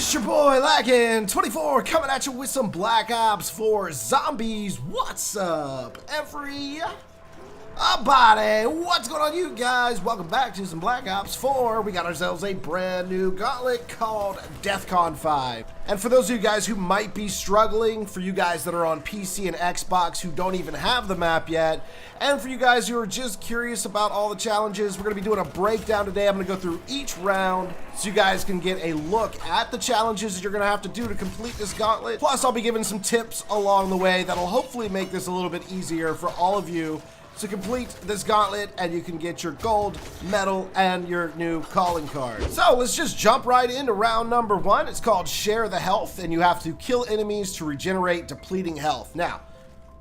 It's your boy Laggin24 coming at you with some Black Ops 4 Zombies. What's up, everybody? What's going on, you guys? Welcome back to some Black Ops 4. We got ourselves a brand new gauntlet called DEFCON 5. And for those of you guys who might be struggling, for you guys that are on PC and Xbox who don't even have the map yet, and for you guys who are just curious about all the challenges, we're going to be doing a breakdown today. I'm going to go through each round so you guys can get a look at the challenges that you're going to have to do to complete this gauntlet. Plus, I'll be giving some tips along the way that'll hopefully make this a little bit easier for all of you to complete this gauntlet, and you can get your gold medal and your new calling card. So let's just jump right into round number 1. It's called Share the Health, and you have to kill enemies to regenerate depleting health. Now,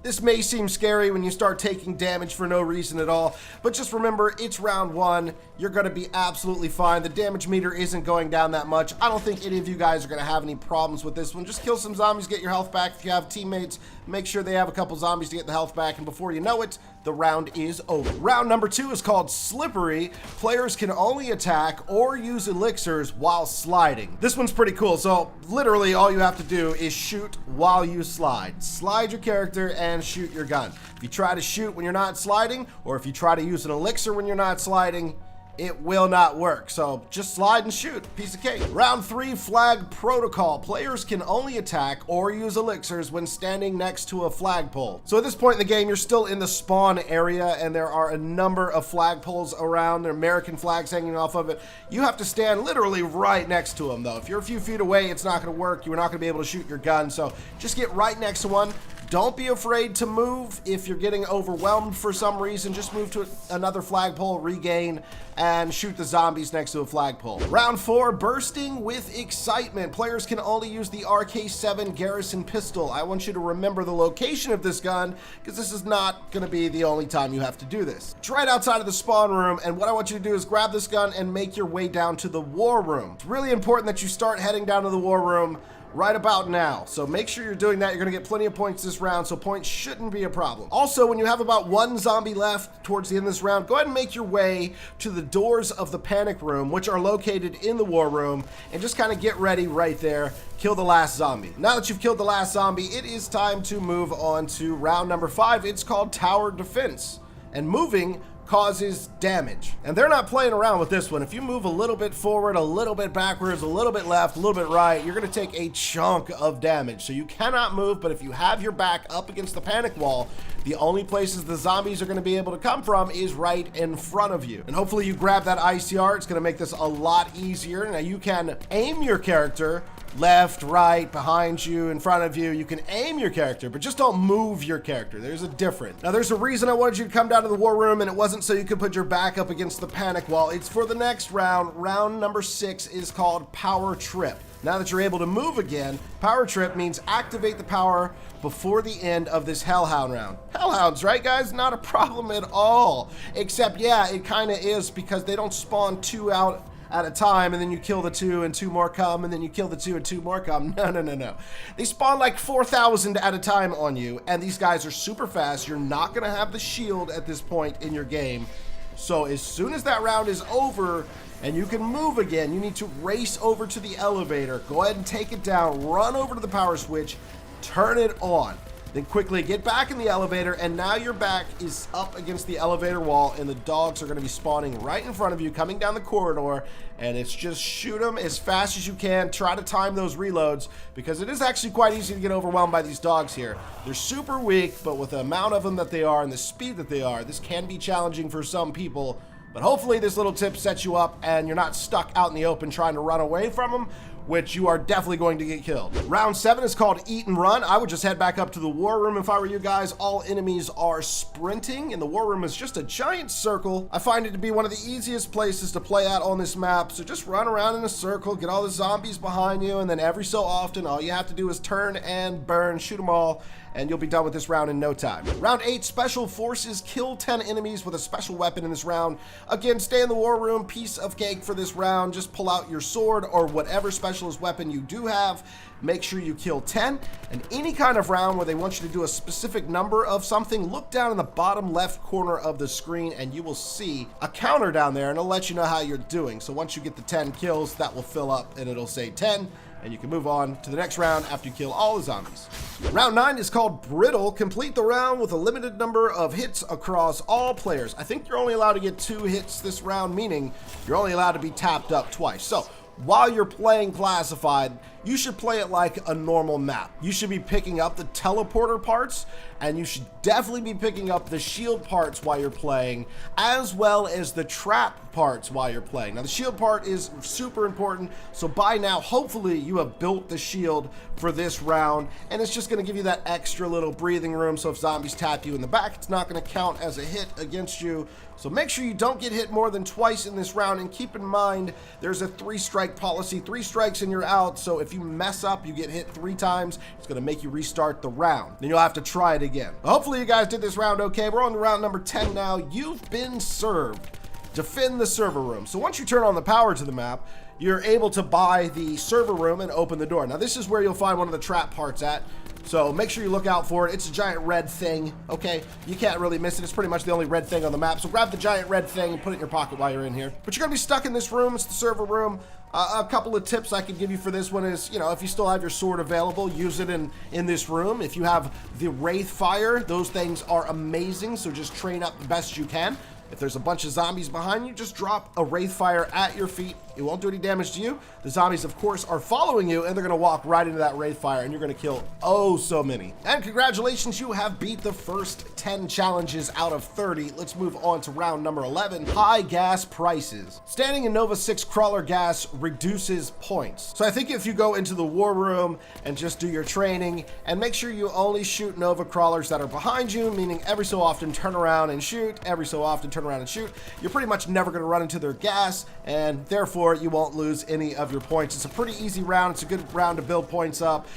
this may seem scary when you start taking damage for no reason at all, but just remember, it's round 1. You're going to be absolutely fine. The damage meter isn't going down that much. I don't think any of you guys are going to have any problems with this one. Just kill some zombies, get your health back. If you have teammates, make sure they have a couple zombies to get the health back, and before you know it, the round is over. Round number 2 is called Slippery. Players can only attack or use elixirs while sliding. This one's pretty cool. So literally all you have to do is shoot while you slide. Slide your character and shoot your gun. If you try to shoot when you're not sliding, or if you try to use an elixir when you're not sliding, it will not work. So just slide and shoot. Piece of cake. Round 3, Flag Protocol. Players can only attack or use elixirs when standing next to a flagpole. So at this point in the game, you're still in the spawn area, and there are a number of flagpoles around. There are American flags hanging off of it. You have to stand literally right next to them, though. If you're a few feet away, it's not going to work. You're not going to be able to shoot your gun. So just get right next to one. Don't be afraid to move. If you're getting overwhelmed for some reason, just move to another flagpole, regain, and shoot the zombies next to a flagpole. Round 4, Bursting with Excitement. Players can only use the RK7 Garrison pistol. I want you to remember the location of this gun, because this is not going to be the only time you have to do this. It's right outside of the spawn room, and what I want you to do is grab this gun and make your way down to the war room. It's really important that you start heading down to the war room right about now. So make sure you're doing that. You're going to get plenty of points this round, so points shouldn't be a problem. Also, when you have about 1 zombie left towards the end of this round, go ahead and make your way to the doors of the panic room, which are located in the war room, and just kind of get ready right there. Kill the last zombie. Now that you've killed the last zombie, it is time to move on to round number 5. It's called Tower Defense, and moving causes damage. And they're not playing around with this one. If you move a little bit forward, a little bit backwards, a little bit left, a little bit right, you're going to take a chunk of damage. So you cannot move, but if you have your back up against the panic wall, the only places the zombies are going to be able to come from is right in front of you. And hopefully you grab that ICR. It's going to make this a lot easier. Now you can aim your character left, right, behind you, in front of you. You can aim your character, but just don't move your character. There's a difference. Now, there's a reason I wanted you to come down to the war room, and it wasn't so you could put your back up against the panic wall. It's for the next round. Round number 6 is called Power Trip. Now that you're able to move again, Power Trip means activate the power before the end of this Hellhound round. Hellhounds, right, guys? Not a problem at all. Except, yeah, it kind of is, because they don't spawn 2 out at a time, and then you kill the 2 and 2 more come, and then you kill the 2 and 2 more come. No. They spawn like 4,000 at a time on you, and these guys are super fast. You're not going to have the shield at this point in your game. So as soon as that round is over and you can move again, you need to race over to the elevator. Go ahead and take it down, run over to the power switch, turn it on. Then quickly get back in the elevator, and now your back is up against the elevator wall, and the dogs are going to be spawning right in front of you, coming down the corridor, and it's just shoot them as fast as you can. Try to time those reloads, because it is actually quite easy to get overwhelmed by these dogs here. They're super weak, but with the amount of them that they are and the speed that they are, this can be challenging for some people. But hopefully this little tip sets you up, and you're not stuck out in the open trying to run away from them, which you are definitely going to get killed. Round 7 is called Eat and Run. I would just head back up to the war room if I were you guys. All enemies are sprinting, and the war room is just a giant circle. I find it to be one of the easiest places to play at on this map, so just run around in a circle, get all the zombies behind you, and then every so often, all you have to do is turn and burn, shoot them all, and you'll be done with this round in no time. Round 8, Special Forces. Kill 10 enemies with a special weapon in this round. Again, stay in the war room. Piece of cake for this round. Just pull out your sword or whatever specialist weapon you do have. Make sure you kill 10. And any kind of round where they want you to do a specific number of something, look down in the bottom left corner of the screen and you will see a counter down there, and it'll let you know how you're doing. So once you get the 10 kills, that will fill up and it'll say 10. and you can move on to the next round after you kill all the zombies. Round 9 is called Brittle. Complete the round with a limited number of hits across all players. I think you're only allowed to get 2 hits this round, meaning you're only allowed to be tapped up twice. So while you're playing Classified, you should play it like a normal map. You should be picking up the teleporter parts, and you should definitely be picking up the shield parts while you're playing, as well as the trap parts while you're playing. Now, the shield part is super important, so by now, hopefully, you have built the shield for this round, and it's just gonna give you that extra little breathing room, so if zombies tap you in the back, it's not gonna count as a hit against you. So make sure you don't get hit more than twice in this round, and keep in mind, there's a 3-strike policy. 3 strikes and you're out, so if you mess up, you get hit 3 times, it's gonna make you restart the round. Then you'll have to try it again. Hopefully you guys did this round okay. We're on to round number 10 now. You've been served. Defend the server room. So once you turn on the power to the map, you're able to buy the server room and open the door. Now this is where you'll find one of the trap parts at. So make sure you look out for it. It's a giant red thing, okay? You can't really miss it. It's pretty much the only red thing on the map. So grab the giant red thing and put it in your pocket while you're in here. But you're gonna be stuck in this room. It's the server room. A couple of tips I can give you for this one is, you know, if you still have your sword available, use it in this room. If you have the Wraith Fire, those things are amazing. So just train up the best you can. If there's a bunch of zombies behind you, just drop a Wraith Fire at your feet. It won't do any damage to you. The zombies, of course, are following you, and they're gonna walk right into that Wraith Fire, and you're gonna kill oh so many. And congratulations, you have beat the first 10 challenges out of 30. Let's move on to round number 11, high gas prices. Standing in Nova 6 crawler gas reduces points. So I think if you go into the war room and just do your training, and make sure you only shoot Nova crawlers that are behind you, meaning every so often turn around and shoot, every so often turn around and shoot, you're pretty much never gonna run into their gas, and therefore you won't lose any of your points. It's a pretty easy round. It's a good round to build points up.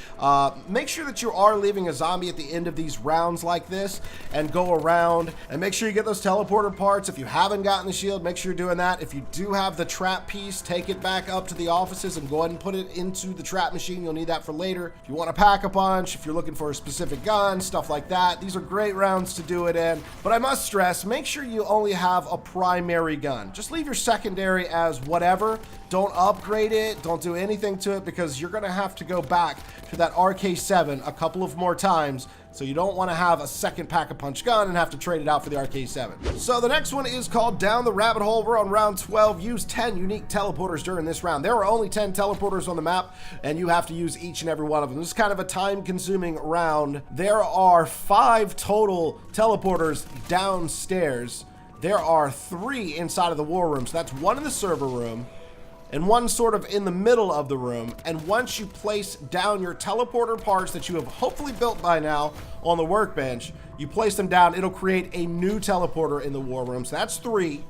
Make sure that you are leaving a zombie at the end of these rounds like this and go around, and make sure you get those teleporter parts. If you haven't gotten the shield, make sure you're doing that. If you do have the trap piece, take it back up to the offices and go ahead and put it into the trap machine. You'll need that for later. If you want to pack a punch, if you're looking for a specific gun, stuff like that, these are great rounds to do it in. But I must stress, make sure you only have a primary gun. Just leave your secondary as whatever. Don't upgrade it. Don't do anything to it, because you're going to have to go back to that RK7 a couple of more times. So you don't want to have a second pack-a-punch gun and have to trade it out for the RK7. So the next one is called Down the Rabbit Hole. We're on round 12. Use 10 unique teleporters during this round. There are only 10 teleporters on the map, and you have to use each and every one of them. This is kind of a time-consuming round. There are 5 total teleporters downstairs. There are 3 inside of the war room. So that's 1 in the server room, and 1 sort of in the middle of the room. And once you place down your teleporter parts that you have hopefully built by now on the workbench, you place them down, it'll create a new teleporter in the war room. So that's 3.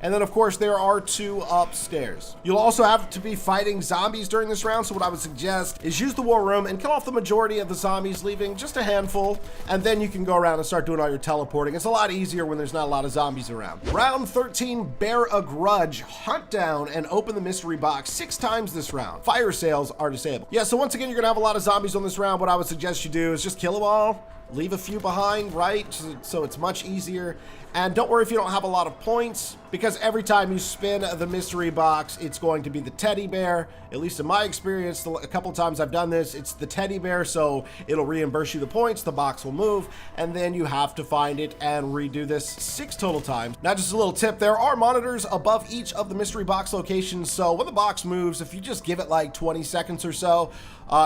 And then, of course, there are 2 upstairs. You'll also have to be fighting zombies during this round, so what I would suggest is use the war room and kill off the majority of the zombies, leaving just a handful, and then you can go around and start doing all your teleporting. It's a lot easier when there's not a lot of zombies around. Round 13, Bear a Grudge. Hunt down and open the mystery box 6 times this round. Fire sales are disabled. Yeah, so once again, you're gonna have a lot of zombies on this round. What I would suggest you do is just kill them all, leave a few behind, right? So it's much easier. And don't worry if you don't have a lot of points, because every time you spin the mystery box, it's going to be the teddy bear. At least in my experience, a couple times I've done this, it's the teddy bear, so it'll reimburse you the points, the box will move, and then you have to find it and redo this 6 total times. Now, just a little tip, there are monitors above each of the mystery box locations, so when the box moves, if you just give it like 20 seconds or so,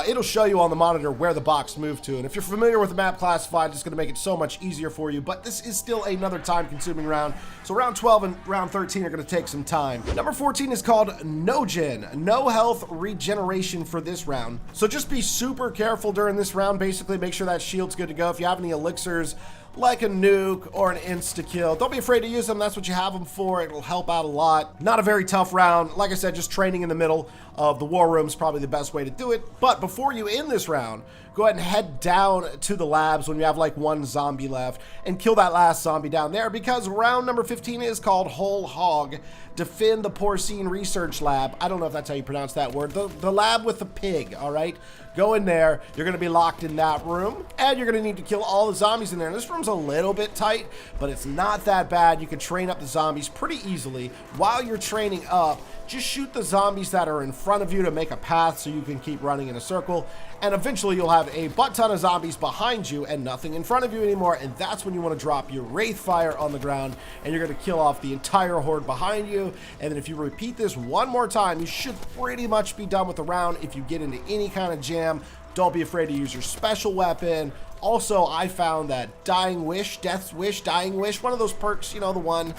it'll show you on the monitor where the box moved to. And if you're familiar with the map Classified, it's going to make it so much easier for you. But this is still another time-consuming round. So round 12 and round 13 are going to take some time. Number 14 is called No Gen. No health regeneration for this round. So just be super careful during this round. Basically, make sure that shield's good to go. If you have any elixirs, like a nuke or an insta-kill, don't be afraid to use them. That's what you have them for. It'll help out a lot. Not a very tough round. Like I said, just training in the middle of the war room is probably the best way to do it. But before you end this round, go ahead and head down to the labs when you have like 1 zombie left and kill that last zombie down there, because round number 15 is called Whole Hog. Defend the Porcine Research Lab. I don't know if that's how you pronounce that word. The lab with the pig, all right? Go in there. You're going to be locked in that room, and you're going to need to kill all the zombies in there. And this room's a little bit tight, but it's not that bad. You can train up the zombies pretty easily. While you're training up, just shoot the zombies that are in front of you to make a path so you can keep running in a circle. And eventually you'll have a butt ton of zombies behind you and nothing in front of you anymore. And that's when you want to drop your Wraith Fire on the ground, and you're going to kill off the entire horde behind you. And then if you repeat this one more time, you should pretty much be done with the round. If you get into any kind of jam, don't be afraid to use your special weapon. Also, I found that Dying Wish, Death's Wish, Dying Wish, one of those perks, you know, the one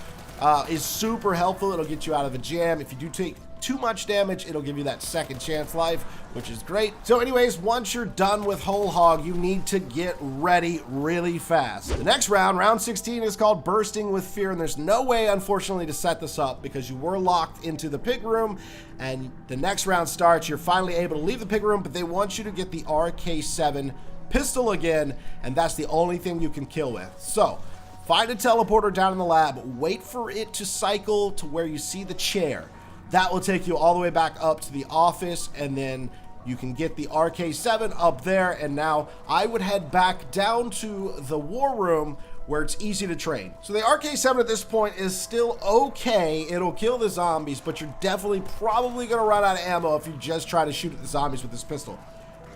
is super helpful. It'll get you out of a jam. If you do take too much damage, it'll give you that second chance life, which is great. So anyways, once you're done with Whole Hog, you need to get ready really fast. The next round, round 16, is called Bursting with Fear, and there's no way, unfortunately, to set this up because you were locked into the pig room, and the next round starts. You're finally able to leave the pig room, but they want you to get the RK7 pistol again, and that's the only thing you can kill with. So find a teleporter down in the lab, wait for it to cycle to where you see the chair. That will take you all the way back up to the office, and then you can get the RK7 up there. And now I would head back down to the war room where it's easy to train. So the RK7 at this point is still okay. It'll kill the zombies, but you're definitely probably gonna run out of ammo if you just try to shoot at the zombies with this pistol.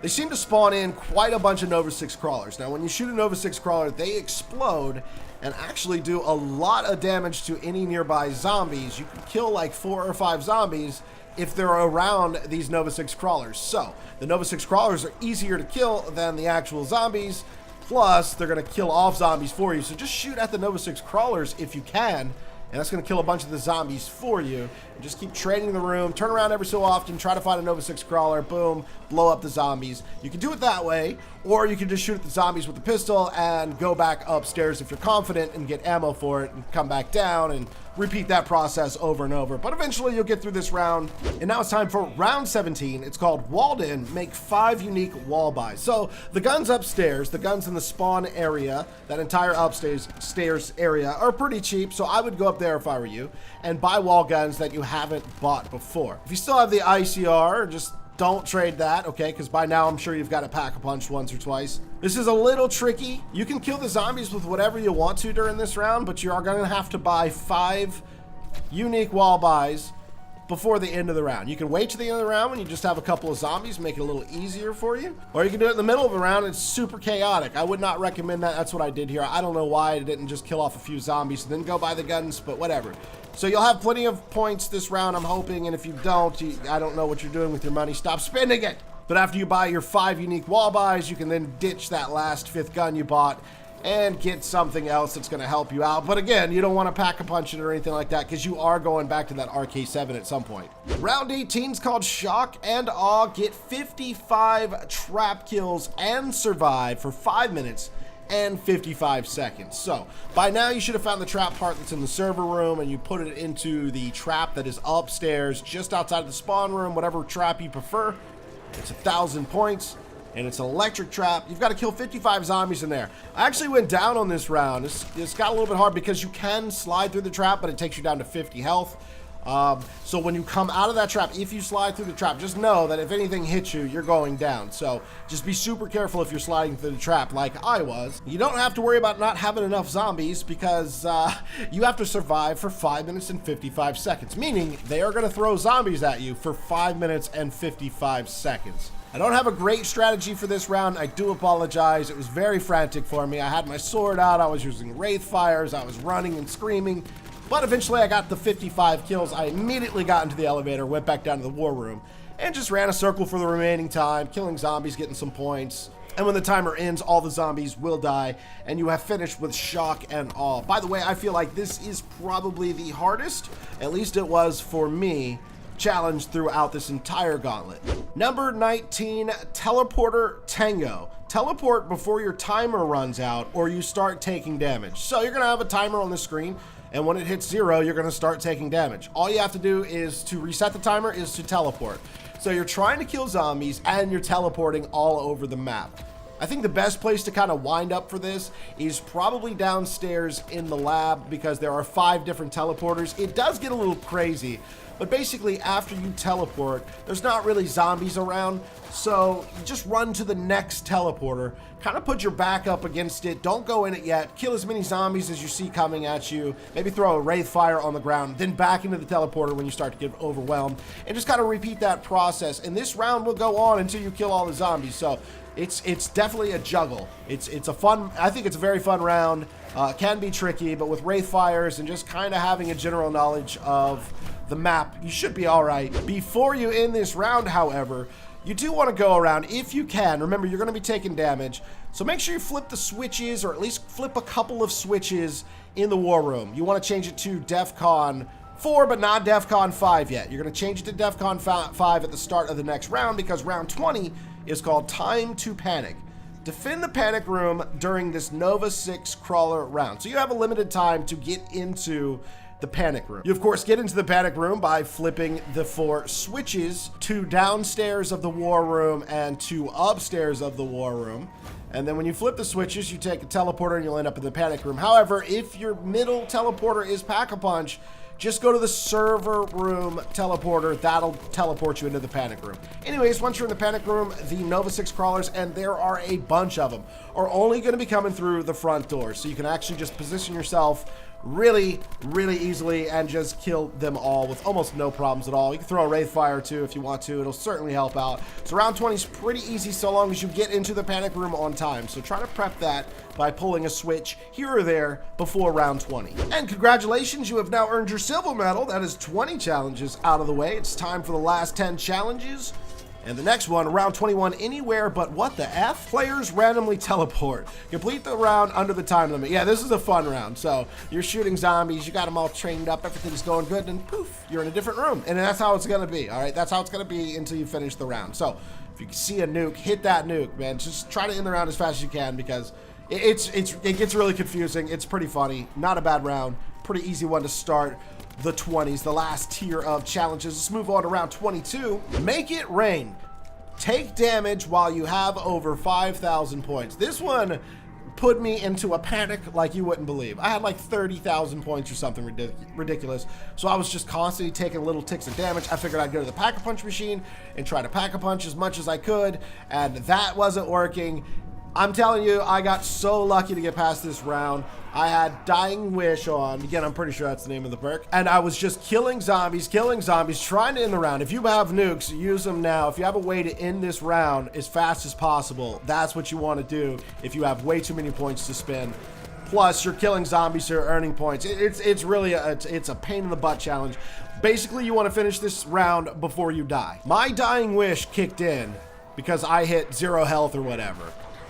They seem to spawn in quite a bunch of Nova 6 crawlers. Now, when you shoot a Nova 6 crawler, they explode and actually do a lot of damage to any nearby zombies. You can kill like 4 or 5 zombies if they're around these Nova 6 crawlers. So the Nova 6 crawlers are easier to kill than the actual zombies. Plus, they're going to kill off zombies for you. So just shoot at the Nova 6 crawlers if you can, and that's going to kill a bunch of the zombies for you. And just keep training the room, turn around every so often, try to find a Nova 6 crawler, boom, blow up the zombies. You can do it that way, or you can just shoot at the zombies with the pistol and go back upstairs if you're confident and get ammo for it and come back down and repeat that process over and over. But eventually you'll get through this round. And now it's time for round 17. It's called Walled In. Make 5 unique wall buys. So the guns upstairs, the guns in the spawn area, that entire upstairs area are pretty cheap. So I would go up there if I were you and buy wall guns that you haven't bought before. If you still have the ICR, just don't trade that, okay? Because by now I'm sure you've got to pack a punch once or twice. This is a little tricky. You can kill the zombies with whatever you want to during this round, but you are going to have to buy 5 unique wall buys before the end of the round. You can wait to the end of the round when you just have a couple of zombies, make it a little easier for you. Or you can do it in the middle of the round. It's super chaotic. I would not recommend that. That's what I did here. I don't know why I didn't just kill off a few zombies and then go buy the guns, but whatever. So you'll have plenty of points this round, I'm hoping, and if you don't, I don't know what you're doing with your money. Stop spending it! But after you buy your 5 unique wall buys, you can then ditch that last 5th gun you bought and get something else that's going to help you out. But again, you don't want to pack a punch it or anything like that because you are going back to that RK7 at some point. Round 18 is called Shock and Awe. Get 55 trap kills and survive for 5 minutes and 55 seconds. So by now you should have found the trap part that's in the server room, and you put it into the trap that is upstairs just outside of the spawn room, whatever trap you prefer. It's 1,000 points and it's an electric trap. You've got to kill 55 zombies in there. I actually went down on this round. It's got a little bit hard because you can slide through the trap, but it takes you down to 50 health. So when you come out of that trap, if you slide through the trap, just know that if anything hits you, you're going down. So just be super careful if you're sliding through the trap like I was. You don't have to worry about not having enough zombies because you have to survive for 5 minutes and 55 seconds, meaning they are going to throw zombies at you for 5 minutes and 55 seconds. I don't have a great strategy for this round. I do apologize. It was very frantic for me. I had my sword out. I was using Wraith Fires. I was running and screaming. But eventually I got the 55 kills. I immediately got into the elevator, went back down to the war room, and just ran a circle for the remaining time, killing zombies, getting some points. And when the timer ends, all the zombies will die, and you have finished with Shock and Awe. By the way, I feel like this is probably the hardest, at least it was for me, challenge throughout this entire gauntlet. Number 19, Teleporter Tango. Teleport before your timer runs out or you start taking damage. So you're gonna have a timer on the screen, and when it hits 0, you're gonna start taking damage. All you have to do is to reset the timer is to teleport. So you're trying to kill zombies and you're teleporting all over the map. I think the best place to kind of wind up for this is probably downstairs in the lab because there are 5 different teleporters. It does get a little crazy, But basically, after you teleport, there's not really zombies around, so you just run to the next teleporter, kind of put your back up against it, don't go in it yet, kill as many zombies as you see coming at you, maybe throw a wraith fire on the ground, then back into the teleporter when you start to get overwhelmed, and just kind of repeat that process. And this round will go on until you kill all the zombies, so it's definitely a juggle. It's a fun, I think it's a very fun round. Can be tricky, but with wraith fires and just kind of having a general knowledge of the map, you should be all right. Before you end this round, however, you do want to go around if you can. Remember, you're going to be taking damage, so make sure you flip the switches, or at least flip a couple of switches in the war room. You want to change it to DEFCON 4, but not DEFCON 5 yet. You're going to change it to DEFCON 5 at the start of the next round, because round 20 is called Time to Panic. Defend the panic room during this Nova 6 crawler round. So you have a limited time to get into the panic room. You of course get into the panic room by flipping the 4 switches to downstairs of the war room and to upstairs of the war room. And then when you flip the switches, you take a teleporter and you'll end up in the panic room. However, if your middle teleporter is Pack-a-Punch, just go to the server room teleporter. That'll teleport you into the panic room. Anyways, once you're in the panic room, the Nova 6 crawlers, and there are a bunch of them, are only going to be coming through the front door. So you can actually just position yourself really easily and just kill them all with almost no problems at all. You can throw a wraith fire too if you want to. It'll certainly help out. So round 20 is pretty easy so long as you get into the panic room on time. So try to prep that by pulling a switch here or there before round 20. And congratulations, you have now earned your silver medal. That is 20 challenges out of the way. It's time for the last 10 challenges. And the next one, round 21, anywhere but what the F? Players randomly teleport. Complete the round under the time limit. Yeah, this is a fun round. So you're shooting zombies, you got them all trained up, everything's going good, and poof, you're in a different room. And that's how it's gonna be, all right? That's how it's gonna be until you finish the round. So if you see a nuke, hit that nuke, man. Just try to end the round as fast as you can, because it gets really confusing. It's pretty funny. Not a bad round. Pretty easy one to start the 20s, the last tier of challenges. Let's move on to round 22. Make it rain. Take damage while you have over 5,000 points. This one put me into a panic like you wouldn't believe. I had like 30,000 points or something ridiculous. So I was just constantly taking little ticks of damage. I figured I'd go to the Pack-a-Punch machine and try to Pack-a-Punch as much as I could, and that wasn't working. I'm telling you, I got so lucky to get past this round. I had Dying Wish on. Again, I'm pretty sure that's the name of the perk. And I was just killing zombies, trying to end the round. If you have nukes, use them now. If you have a way to end this round as fast as possible, that's what you want to do if you have way too many points to spend. Plus, you're killing zombies, so you're earning points. It's really a pain in the butt challenge. Basically, you want to finish this round before you die. My Dying Wish kicked in because I hit 0 health or whatever.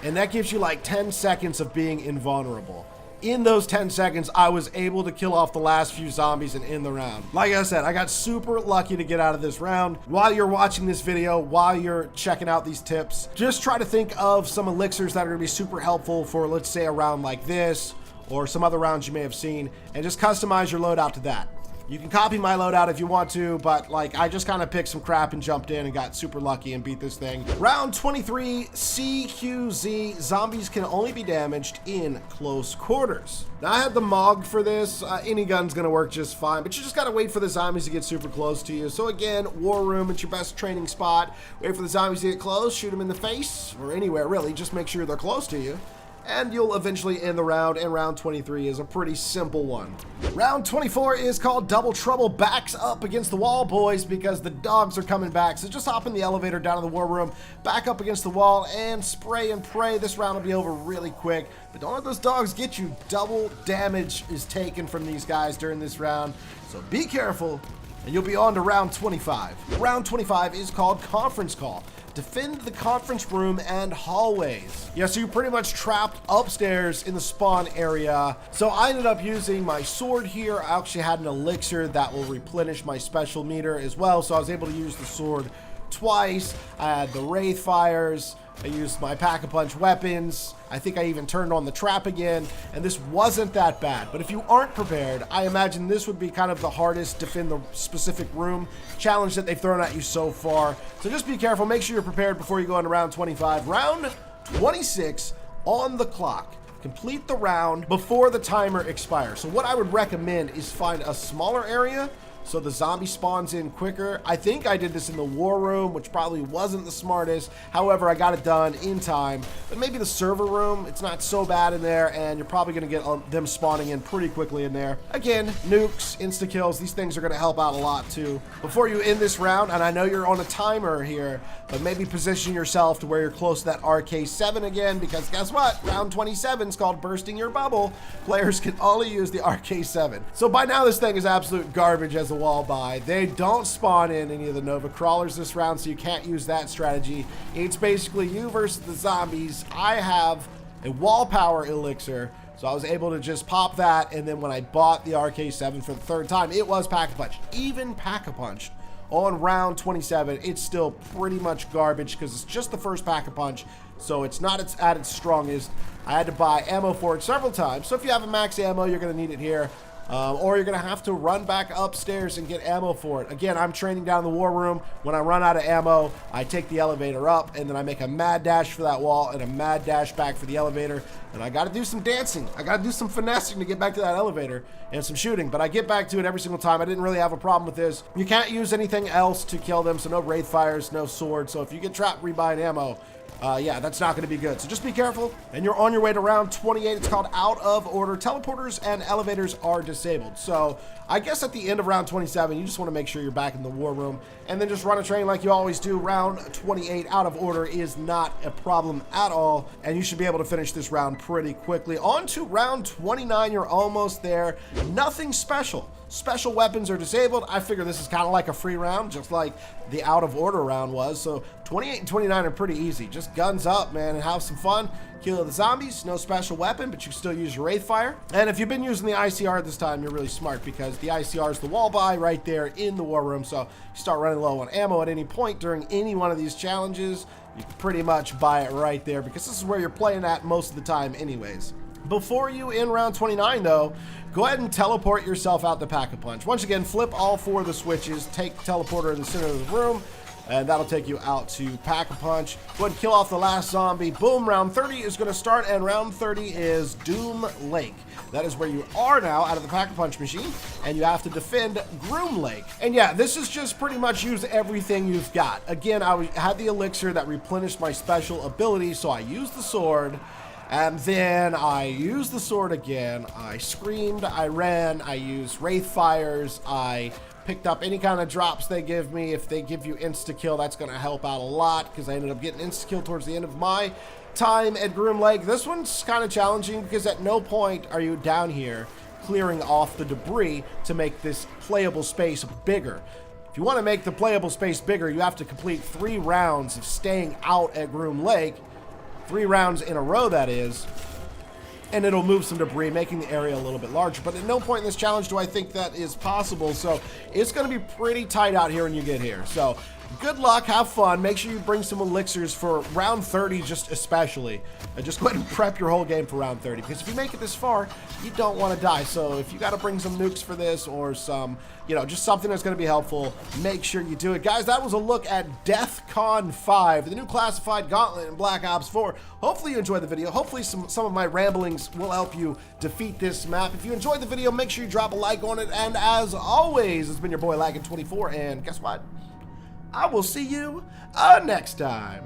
And that gives you like 10 seconds of being invulnerable. In those 10 seconds, I was able to kill off the last few zombies and end the round. Like I said, I got super lucky to get out of this round. While you're watching this video, while you're checking out these tips, just try to think of some elixirs that are gonna be super helpful for, let's say, a round like this, or some other rounds you may have seen, and just customize your loadout to that. You can copy my loadout if you want to, but like I just kind of picked some crap and jumped in and got super lucky and beat this thing. Round 23, CQZ. Zombies can only be damaged in close quarters. Now I had the MOG for this. Any gun's gonna work just fine, but you just gotta wait for the zombies to get super close to you. So again, war room, it's your best training spot. Wait for the zombies to get close, shoot them in the face, or anywhere really, just make sure they're close to you. And you'll eventually end the round, and round 23 is a pretty simple one. Round 24 is called Double Trouble. Backs up against the wall, boys, because the dogs are coming back. So just hop in the elevator down to the war room, back up against the wall, and spray and pray. This round will be over really quick, but don't let those dogs get you. Double damage is taken from these guys during this round, so be careful, and you'll be on to round 25. Round 25 is called Conference Call. Defend the conference room and hallways. Yeah, so you're pretty much trapped upstairs in the spawn area. So I ended up using my sword here. I actually had an elixir that will replenish my special meter as well, so I was able to use the sword twice. I had the wraith fires. I used my Pack-a-Punch weapons. I think I even turned on the trap again, and this wasn't that bad. But if you aren't prepared, I imagine this would be kind of the hardest defend the specific room challenge that they've thrown at you so far. So just be careful. Make sure you're prepared before you go into round 25. Round 26 on the clock. Complete the round before the timer expires. So what I would recommend is find a smaller area so the zombie spawns in quicker. I think I did this in the war room, which probably wasn't the smartest. However, I got it done in time. But maybe the server room, it's not so bad in there, and you're probably going to get them spawning in pretty quickly in there. Again, nukes, insta-kills, these things are going to help out a lot too. Before you end this round, and I know you're on a timer here, but maybe position yourself to where you're close to that RK7 again, because guess what? Round 27 is called bursting your bubble. Players can only use the RK7. So by now this thing is absolute garbage as a wall buy. They don't spawn in any of the Nova Crawlers this round, so you can't use that strategy. It's basically you versus the zombies. I have a wall power elixir, so I was able to just pop that, and then when I bought the RK7 for the third time, it was Pack-a-Punch. Even Pack-a-Punch on round 27, it's still pretty much garbage because it's just the first Pack-a-Punch, so it's not at its strongest. I had to buy ammo for it several times, so if you have a max ammo, you're going to need it here. Or you're going to have to run back upstairs and get ammo for it. Again, I'm training down the war room. When I run out of ammo, I take the elevator up, and then I make a mad dash for that wall and a mad dash back for the elevator. And I got to do some dancing. I got to do some finessing to get back to that elevator and some shooting. But I get back to it every single time. I didn't really have a problem with this. You can't use anything else to kill them, so no wraith fires, no sword. So if you get trapped rebuying ammo, yeah, that's not going to be good. So just be careful. And you're on your way to round 28. It's called Out of Order. Teleporters and elevators are disabled. So I guess at the end of round 27, you just want to make sure you're back in the war room and then just run a train like you always do. Round 28 out of order is not a problem at all. And you should be able to finish this round pretty quickly. On to round 29. You're almost there. Nothing special. Special weapons are disabled. I figure this is kind of like a free round, just like the out of order round was. So 28 and 29 are pretty easy. Just guns up, man, and have some fun. Kill the zombies. No special weapon, but you can still use your wraith fire. And if you've been using the ICR this time, you're really smart because the ICR is the wall buy right there in the war room. So you start running low on ammo at any point during any one of these challenges, you can pretty much buy it right there because this is where you're playing at most of the time anyways. Before you end round 29 though, go ahead and teleport yourself out the Pack-a-Punch. Once again, flip all 4 of the switches, take teleporter in the center of the room, and that'll take you out to Pack-a-Punch. Go ahead and kill off the last zombie. Boom, round 30 is going to start, and round 30 is Doom Lake. That is where you are now out of the Pack-a-Punch machine, and you have to defend Groom Lake. And yeah, this is just pretty much use everything you've got. Again, I had the elixir that replenished my special ability, so I used the sword. And then I used the sword again. I screamed, I ran, I used wraith fires, I picked up any kind of drops they give me. If they give you insta-kill, that's going to help out a lot because I ended up getting insta-kill towards the end of my time at Groom Lake. This one's kind of challenging because at no point are you down here clearing off the debris to make this playable space bigger. If you want to make the playable space bigger, you have to complete 3 rounds of staying out at Groom Lake. 3 rounds in a row, that is, and it'll move some debris, making the area a little bit larger. But at no point in this challenge do I think that is possible, so it's going to be pretty tight out here when you get here. So good luck, have fun, make sure you bring some elixirs for round 30 just especially. And just go ahead and prep your whole game for round 30, because if you make it this far, you don't want to die. So if you got to bring some nukes for this or some, you know, just something that's going to be helpful, make sure you do it. Guys, that was a look at DEFCON 5, the new Classified Gauntlet in Black Ops 4. Hopefully you enjoyed the video. Hopefully some of my ramblings will help you defeat this map. If you enjoyed the video, make sure you drop a like on it. And as always, it's been your boy Laggin24, and guess what? I will see you next time.